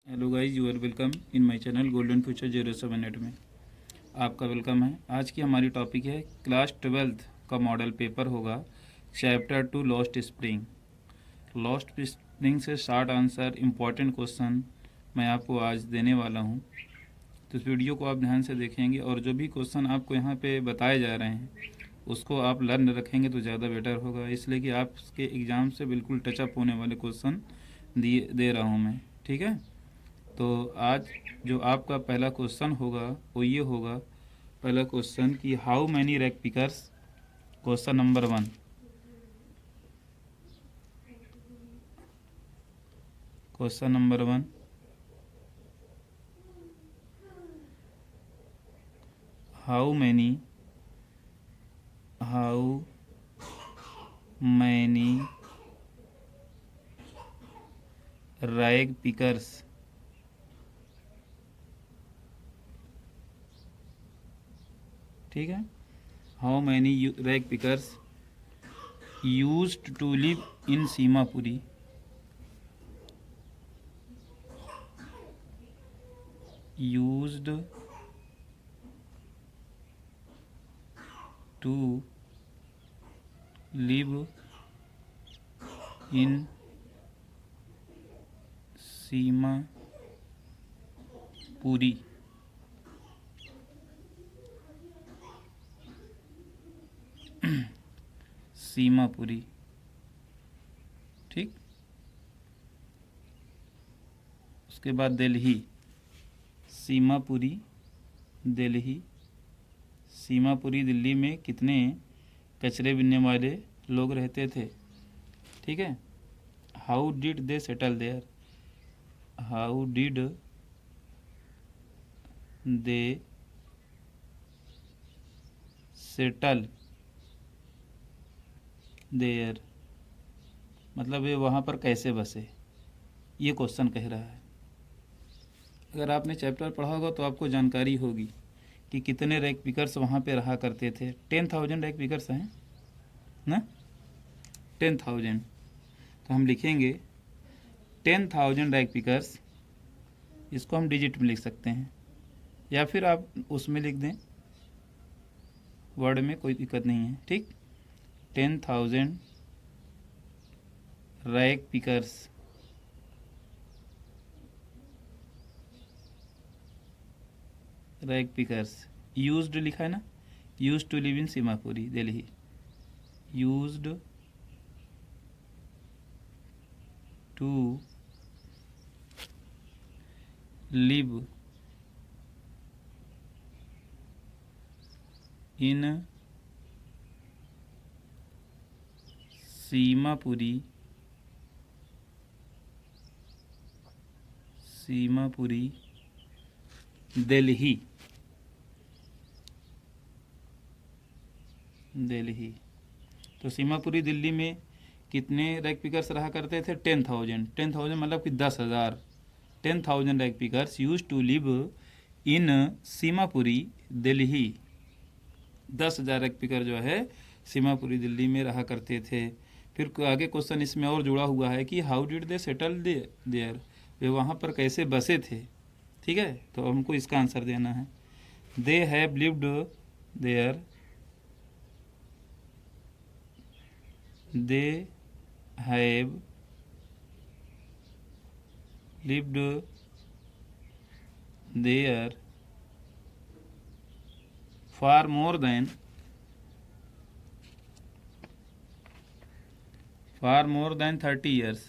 Hello guys, you are welcome in my channel golden future 07 में आपका welcome है। आज की हमारी टॉपिक है क्लास 12th का मॉडल पेपर होगा chapter 2 lost spring. Lost spring से शार्ट आंसर इम्पॉर्टेंट क्वेश्चन मैं आपको आज देने वाला हूं, तो इस वीडियो को आप ध्यान से देखेंगे और जो भी क्वेश्चन आपको यहाँ पे बताए जा रहे हैं उसको आप लर्न रखेंगे तो ज़्यादा बेटर होगा, इसलिए कि आपके एग्ज़ाम से बिल्कुल टचअप होने वाले क्वेश्चन दे रहा हूँ मैं। ठीक है, तो आज जो आपका पहला क्वेश्चन होगा वो ये होगा। पहला क्वेश्चन कि how many rack pickers, question number 1। Question number 1, how many rack pickers ठीक है, how many rack pickers used to live in Seemapuri. Used to live in Seemapuri. Seemapuri, ठीक। उसके बाद दिल्ली, सीमापुरी दिल्ली। सीमापुरी दिल्ली में कितने कचरे बीनने वाले लोग रहते थे, ठीक है। How did they settle there, how did they settle there, मतलब ये वहाँ पर कैसे बसे, ये क्वेश्चन कह रहा है। अगर आपने चैप्टर पढ़ा होगा तो आपको जानकारी होगी कि कितने रैक पिकर्स वहाँ पे रहा करते थे। 10,000 रैक पिकर्स हैं ना, 10,000। तो हम लिखेंगे 10,000 रैक पिकर्स, इसको हम डिजिट में लिख सकते हैं या फिर आप उसमें लिख दें वर्ड में, कोई दिक्कत नहीं है, ठीक। 10,000 रैक पिकर्स यूज्ड लिखा है ना, used to live in Seemapuri Delhi. Used to live in Seemapuri Delhi. तो सीमापुरी दिल्ली में कितने रैक पिकर्स रहा करते थे? 10,000। 10,000 मतलब कि 10,000। 10,000 rack pickers use to live in Seemapuri Delhi. 10,000 rack picker जो है सीमापुरी दिल्ली में रहा करते थे। फिर आगे क्वेश्चन इसमें और जुड़ा हुआ है कि how did they settle there, वे वहाँ पर कैसे बसे थे, ठीक है। तो हमको इसका आंसर देना है। They have lived there, they have lived there for more than 30 years।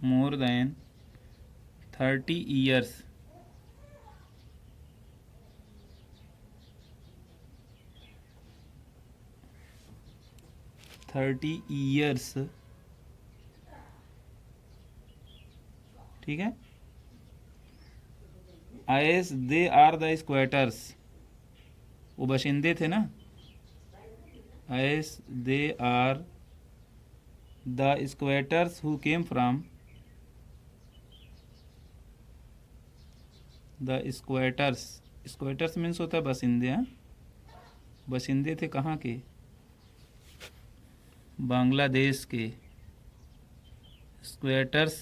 more than 30 years। ठीक है। As they are the squatters, वो बशिंदे थे ना। As they are the squatters who came from the squatters. Squatters means होता है बसिंदे। हाँ, बसिंदे थे कहाँ के? बांग्लादेश के स्क्वैटर्स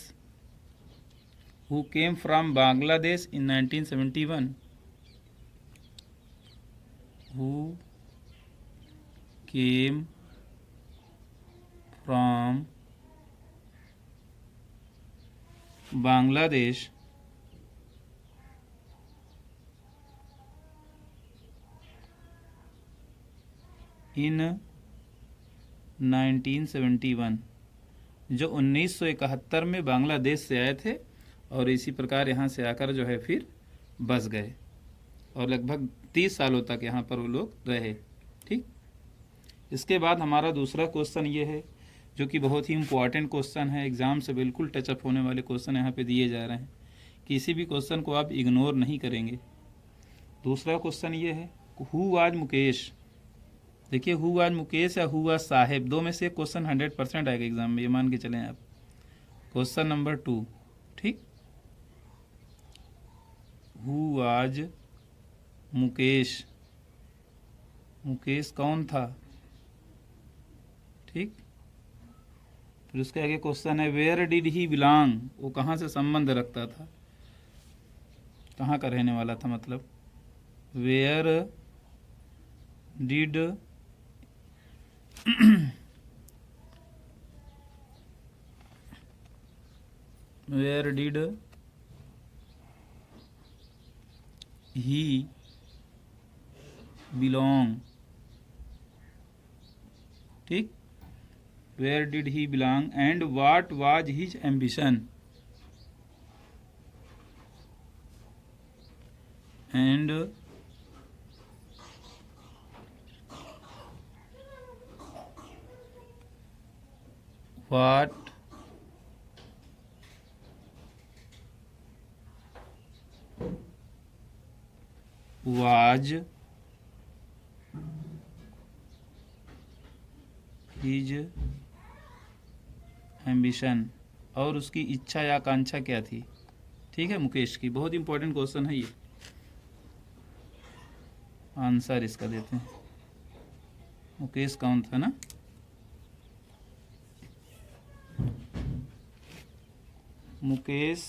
who came from Bangladesh in 1971, who came from Bangladesh in 1971, जो 1971 में बांग्लादेश से आए थे और इसी प्रकार यहाँ से आकर जो है फिर बस गए और लगभग 30 सालों तक यहाँ पर वो लोग रहे। ठीक, इसके बाद हमारा दूसरा क्वेश्चन ये है जो कि बहुत ही इम्पोर्टेंट क्वेश्चन है, एग्ज़ाम से बिल्कुल टचअप होने वाले क्वेश्चन यहाँ पे दिए जा रहे हैं, किसी भी क्वेश्चन को आप इग्नोर नहीं करेंगे। दूसरा क्वेश्चन ये है, हु वाज मुकेश। देखिए, हु वाज मुकेश या हु वाज साहेब, दो में से क्वेश्चन 100% आएगा एग्जाम में, ये मान के चलें आप। क्वेश्चन नंबर 2, ठीक, हु वाज मुकेश, मुकेश कौन था। ठीक, फिर उसके आगे क्वेश्चन है वेयर डिड ही बिलोंग, वो कहाँ से संबंध रखता था, कहाँ का रहने वाला था, मतलब where did where did he belong. ठीक, where did he belong and what was his ambition, and what was his ambition, और उसकी इच्छा या आकांक्षा क्या थी। ठीक है, मुकेश की, बहुत इंपॉर्टेंट क्वेश्चन है ये, आंसर इसका देते हैं। मुकेश कौन था ना, Mukesh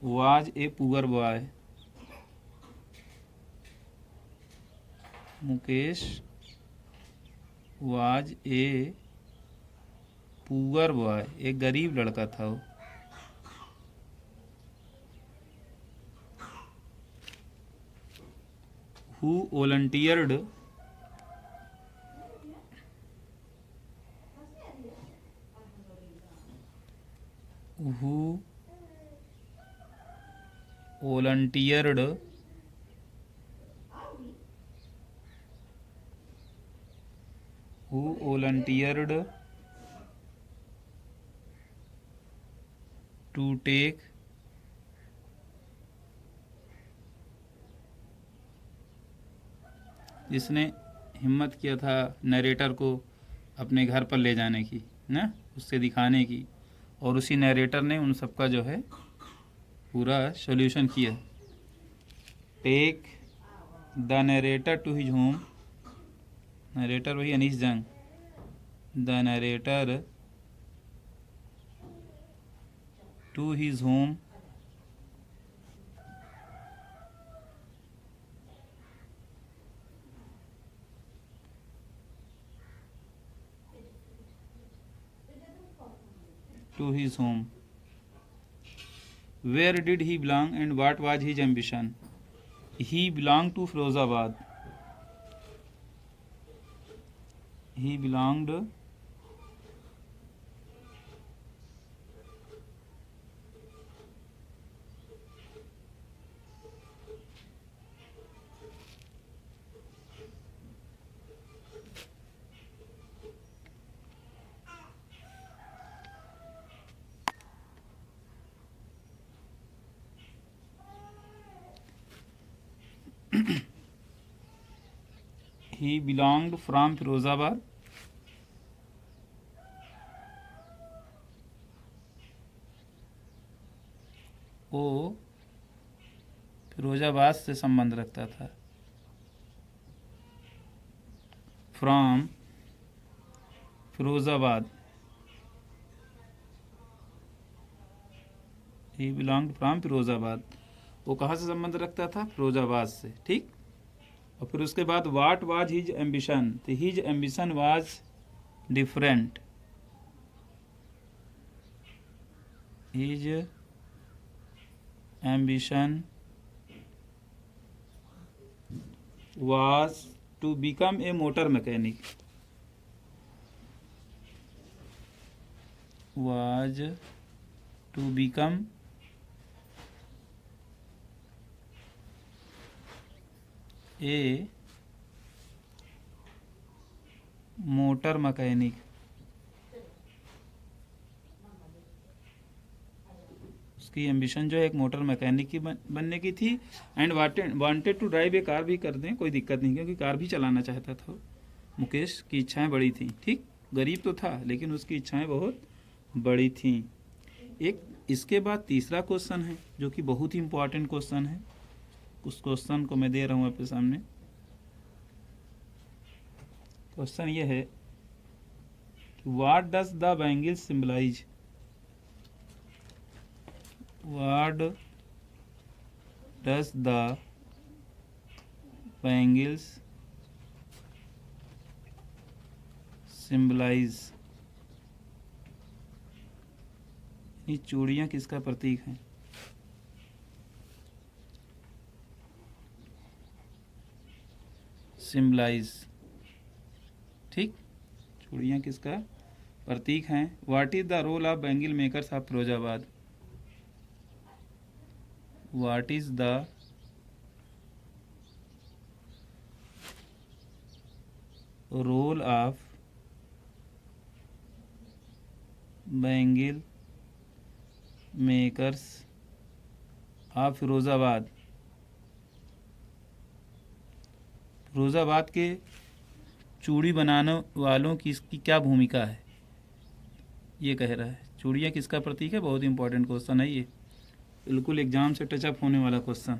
was a poor boy, Mukesh was a poor boy, एक गरीब लड़का था वो। Who volunteered who volunteered to take जिसने हिम्मत किया था नरेटर को अपने घर पर ले जाने की ना, उससे दिखाने की, और उसी नरेटर ने उन सबका जो है पूरा सॉल्यूशन किया। Take the narrator to his home, narrator वही Anees Jung, the narrator to his home to his home. Where did he belong and what was his ambition? He belonged to Firozabad. He belonged he belonged from Firozabad. वो फिरोजाबाद से संबंध रखता था। From Firozabad, he belong from Firozabad, वो कहाँ से संबंध रखता था? फिरोजाबाद से, ठीक। और फिर उसके बाद व्हाट वाज हिज एम्बिशन, तो his ambition was different, his ambition was to become a motor mechanic, was to become a motor mechanic, उसकी एम्बिशन जो है एक मोटर मैकेनिक की बनने की थी। And wanted to drive a car, भी कर दें कोई दिक्कत नहीं, क्योंकि कार भी चलाना चाहता था। मुकेश की इच्छाएं बड़ी थी, ठीक, गरीब तो था लेकिन उसकी इच्छाएं बहुत बड़ी थी। एक इसके बाद तीसरा क्वेश्चन है जो कि बहुत ही इम्पोर्टेंट क्वेश्चन है, उस क्वेश्चन को मैं दे रहा हूँ आपके सामने। क्वेश्चन ये है कि what does the bangle symbolise, what does the bangles symbolize, ये चूड़ियाँ किसका प्रतीक हैं? सिंबलाइज, ठीक, चूड़ियाँ किसका प्रतीक हैं? What is the role of bangle makers of Firozabad, what is the role of bangle makers of Firozabad, Firozabad के चूड़ी बनाने वालों की इसकी क्या भूमिका है, ये कह रहा है। चूड़ियाँ किसका प्रतीक है? बहुत इंपॉर्टेंट क्वेश्चन है ये, बिल्कुल एग्ज़ाम से टचअप होने वाला क्वेश्चन।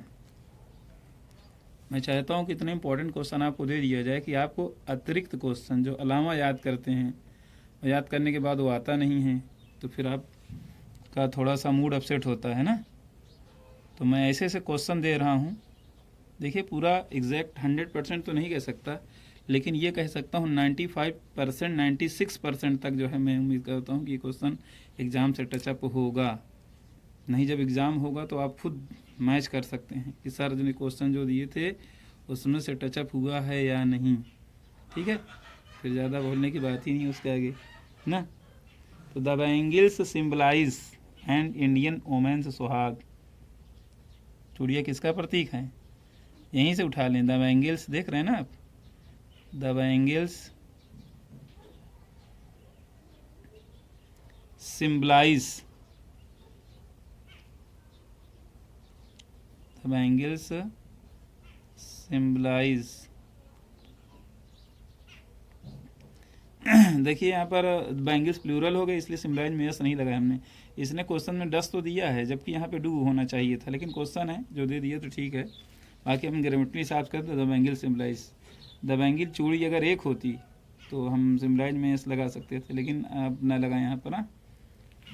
मैं चाहता हूँ कि इतने इंपॉर्टेंट क्वेश्चन आपको दे दिया जाए कि आपको अतिरिक्त क्वेश्चन जो अलावा याद करते हैं और याद करने के बाद वो आता नहीं है तो फिर आपका थोड़ा सा मूड अपसेट होता है ना। तो मैं ऐसे ऐसे क्वेश्चन दे रहा हूँ, देखिए पूरा एग्जैक्ट 100% तो नहीं कह सकता, लेकिन ये कह सकता हूँ 95%, 96% तक जो है मैं उम्मीद करता हूँ कि ये क्वेश्चन एग्ज़ाम से टचअप होगा। नहीं, जब एग्ज़ाम होगा तो आप खुद मैच कर सकते हैं कि सर जो क्वेश्चन जो दिए थे उसमें से टचअप हुआ है या नहीं, ठीक है। फिर ज़्यादा बोलने की बात ही नहीं उसके आगे ना। तो the bangles symbolise and Indian women's suhag, चूड़िया किसका प्रतीक है? यहीं से उठा लें, द बैंगल्स, देख रहे हैं ना आप, the bangles symbolise, bangles symbolise, देखिए यहाँ पर बैंगल्स प्लूरल हो गए इसलिए सिंबलाइज में यस नहीं लगाया हमने। इसने क्वेश्चन में डस तो दिया है जबकि यहाँ पे डू होना चाहिए था, लेकिन क्वेश्चन है जो दे दिया तो ठीक है। बाकी हम ग्रामेटिकली हिसाब करते the bangle symbolise, the bangle चूड़ी अगर एक होती तो हम सिंबलाइज में यस लगा सकते थे, लेकिन आप ना लगाए यहाँ पर ना,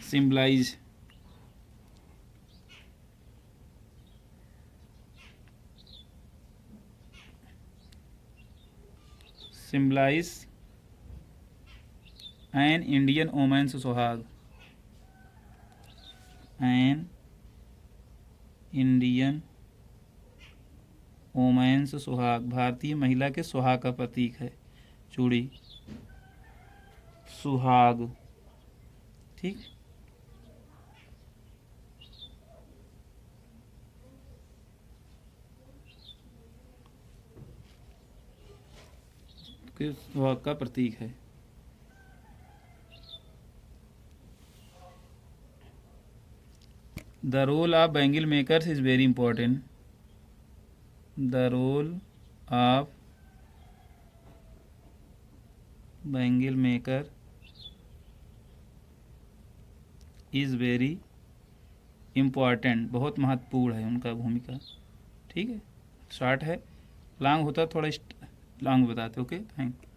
symbolise. Symbolise an Indian women's suhag, an Indian women's suhag, भारतीय महिला के सुहाग का प्रतीक है चूड़ी, सुहाग, ठीक। सुहाग का प्रतीक है। The role of bangle makers is very important, the role of bangle maker is very important, बहुत महत्वपूर्ण है उनका भूमिका, ठीक है। शॉर्ट है, लॉन्ग होता थोड़ा लॉन्ग बताते। Okay, thank you.